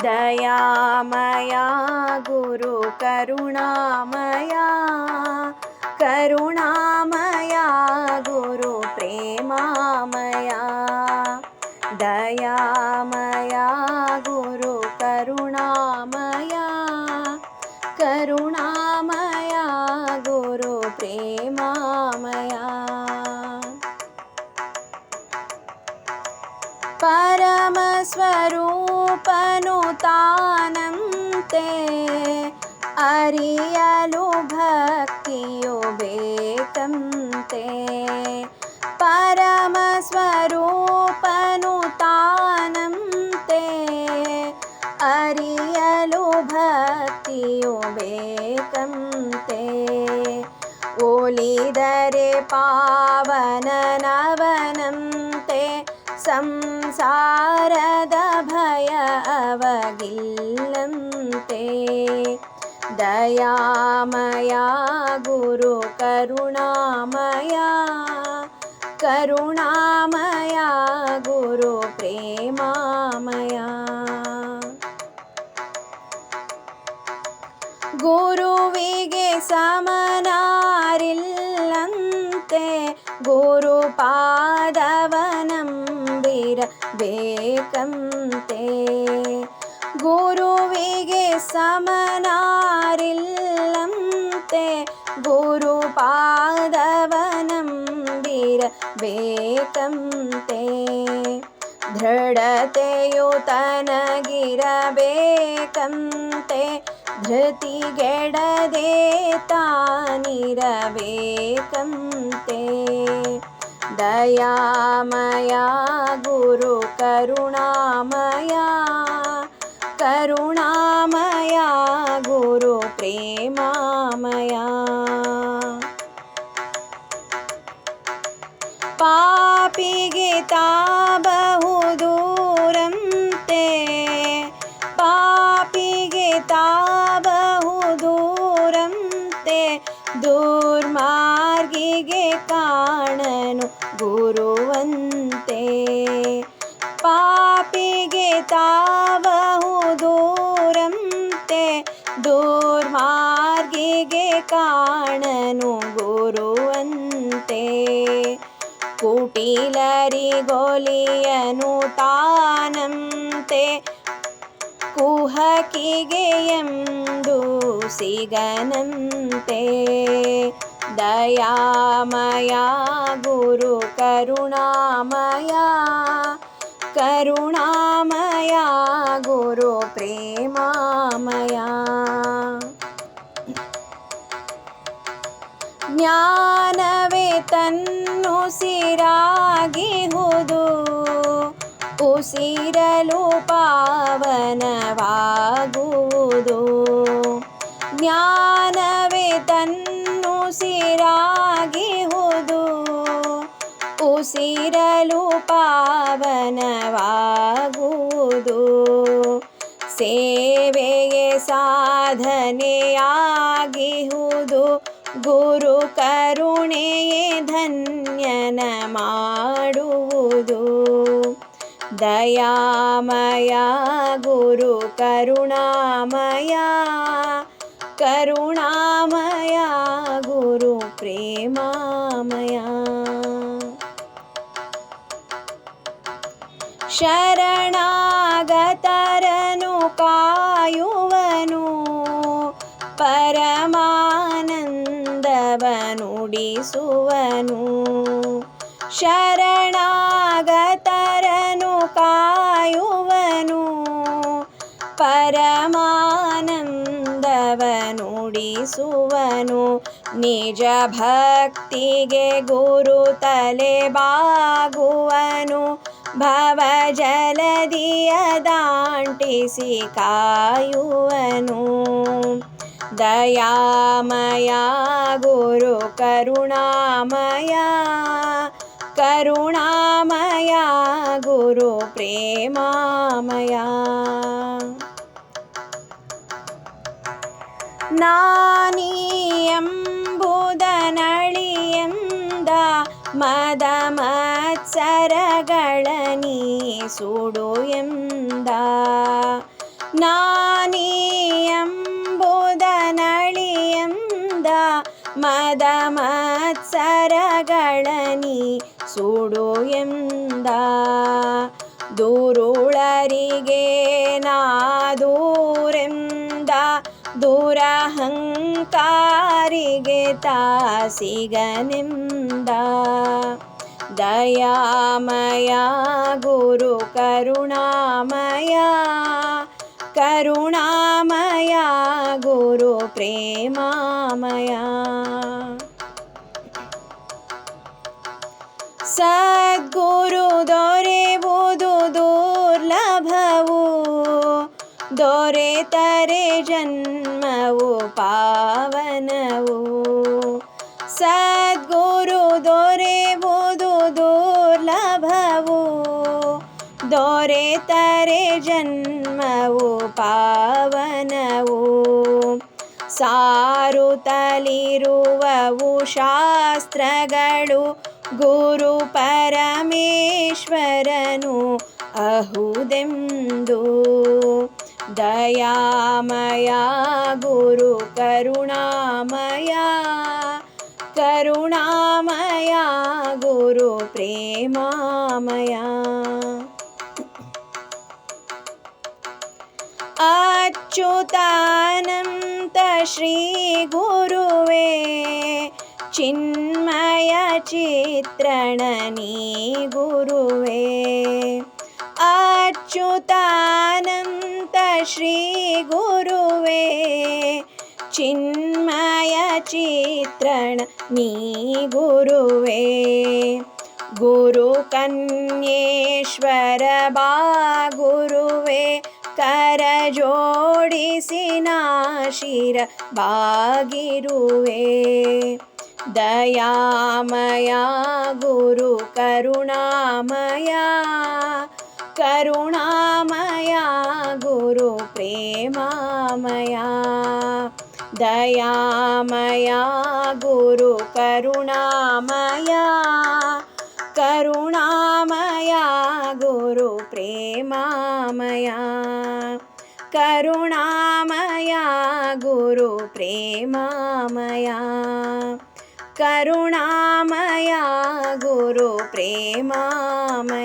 दयामया गुरु करुणामया करुणामया गुरु प्रेमामया दयामया गुरु करुणामया करुणामया गुरु प्रेमामया परमस्वरूपनुतानं ते अरियलु भक्तियो बेकंते परमस्वरूपनुतानं ते अरियलु भक्तियो बेकंते ओलिदरे पावननवनं ते संसाರದ ಭಯ ಅವಗಿಲ್ಲಂತೆ ದಯಾಮಯ ಗುರು ಕರುಣಾಮಯ ಕರುಣಾಮಯ ಗುರು ಪ್ರೇಮಾಮಯ ಗುರುವಿಗೆ ಸಮನಾರಿಲ್ಲಂತೆ ಗುರು ಪಾದವನಂಬಿರಬೇಕಂತೆ ಗುರುವಿಗೆ ಸಮನಾರಿಲ್ಲಂತೆ ಗುರು ಪಾದವನಂಬಿರಬೇಕಂತೆ ದೃಢತೆಯು ತನಗಿರಬೇಕಂತೆ ಧೃತಿಗೆಡದೆ ತಾನಿರಬೇಕಂತೆ ದಯಾಮಯ ಗುರು ಕರುಣಾಮಯ ಕರುಣಾಮಯ ಗುರು ಪ್ರೇಮಾಮಯ ಪಾಪಿಗೆ ತಾ ಬಹುದೂರಂತೆ ಪಾಪಿಗೆ ತಾ ಬಹುದೂರಂತೆ ದುರ್ಮಾರ್ಗಿಗೆ ಕಾಣನು ಗುರುವಂತೆ ಪಾಪಿಗೆ ತಾ ಬಹುದೂರಂತೆ ದುರ್ಮಾರ್ಗಿಗೆ ಕಾಣನು ಗುರುವಂತೆ ಕುಟಿಲರಿಗೊಲಿಯನು ತಾನಂತೆ ಕುಹಕಿಗೆ ಎಂದೂ ಸಿಗನಂತೆ ದಯಾಮಯ ಗುರು ಕರುಣಾಮಯ ಕರುಣಾಮಯ ಗುರು ಪ್ರೇಮಾಮಯ ಜ್ಞಾನವೇ ತನ್ನುಸಿರಾಗಿಹುದು ಉಸಿರಲು ಪಾವನವಾಗುವುದು ಜ್ಞಾನವೇ ತನ್ನುಸಿರಾಗಿಹುದು ಉಸಿರಲು ಪಾವನವಾಗುವುದು ಸೇವೆಯೇ ಸಾಧನೆಯಾಗಿಹುದು ಗುರು ಕರುಣೆಯೇ ಧನ್ಯನ ಮಾಡುವುದು ದಯಾಮಯ ಗುರು ಕರುಣಾಮಯ ಕರುಣಾಮಯ ಗುರು ಪ್ರೇಮಾಮಯ ಶರಣಾಗತರನು ಕಾಯುವನು ಪರಮಾನಂದವನುಡಿಸುವನು ಶರಣಾಗತರನು ಕಾಯುವನು ಪರಮಾನಂದವನುಡಿಸುವನು ನಿಜ ಭಕ್ತಿಗೆ ಗುರು ತಲೆ ಬಾಗುವನು ಭವಜಲದಿಯ ದಾಂಟಿಸಿ ಕಾಯುವನು ದಯಾಮಯ ಗುರು ಕರುಣಾಮಯ ಕರುಣಾಮಯ ಗುರು ಪ್ರೇಮಾಮಯ ನಾನೀ ಎಂಬುದನಳಿಯಂದ ಮದ ಮತ್ಸರಗಳ ನೀ ಸುಡು ಎಂದ ನಾನೀ ಎಂಬುದನಳಿಯಂದ ಮದ ಮತ್ಸರಗಳನಿ ಸುಡು ಎಂದ. ದುರುಳರಿಗೆ ನಾ ದೂರೆಂದ ದುರಹಂಕಾರಿಗೆ ತಾಸಿಗನೆಂದ. ದಯಾಮಯ ಗುರು ಕರುಣಾಮಯ ಕರುಣಾಮಯ ಗುರು ಪ್ರೇಮಾಮಯ. ಸದ್ಗುರು ದೊರೆಯುವುದು ದುರ್ಲಭವು, ದೊರೆತರೆ ಜನ್ಮವು ಪಾವನವು. ಸದ್ಗುರು ದೊರೆಯುವುದು ದುರ್ಲಭವು, ದೊರೆತರೆ ಜನ್ಮವು ಪಾವನವು. ಸಾರುತ್ತಲಿರುವವು ಶಾಸ್ತ್ರಗಳು ಗುರು ಪರಮೇಶ್ವರನು ಅಹುದೆಂದು. ದಯಾಮಯ ಗುರು ಕರುಣಾಮಯ ಕರುಣಾಮಯ ಗುರು ಪ್ರೇಮಾಮಯ. ಅಚ್ಯುತಾನಂತ ಶ್ರೀ ಗುರುವೇ ಚಿನ್ಮಯ ಚಿತ್ರಣ ನೀ ಗುರುವೇ. ಅಚ್ಯುತಾನಂತ ಶ್ರೀ ಗುರುವೇ ಚಿನ್ಮಯ ಚಿತ್ರಣ ನೀ ಗುರುವೇ. ಗುರು ಕನ್ಯೇಶ್ವರ ಬಾ ಗುರುವೇ ಕರ ಜೋಡಿಸಿ ನಾ ಶಿರ ಬಾಗಿರುವೆ. ದಯಾಮಯ ಗುರು ಕರುಣಾಮಯ ಕರುಣಾಮಯ ಗುರು ಪ್ರೇಮಾಮಯ. ದಯಾಮಯ ಗುರು ಕರುಣಾಮಯ ಕರುಣಾಮಯ ಗುರು ಪ್ರೇಮಾಮಯ. ಕರುಣಾಮಯ ಗುರು ಪ್ರೇಮಾಮಯ. ಕರುಣಾಮಯ ಗುರು ಪ್ರೇಮಾಮಯ.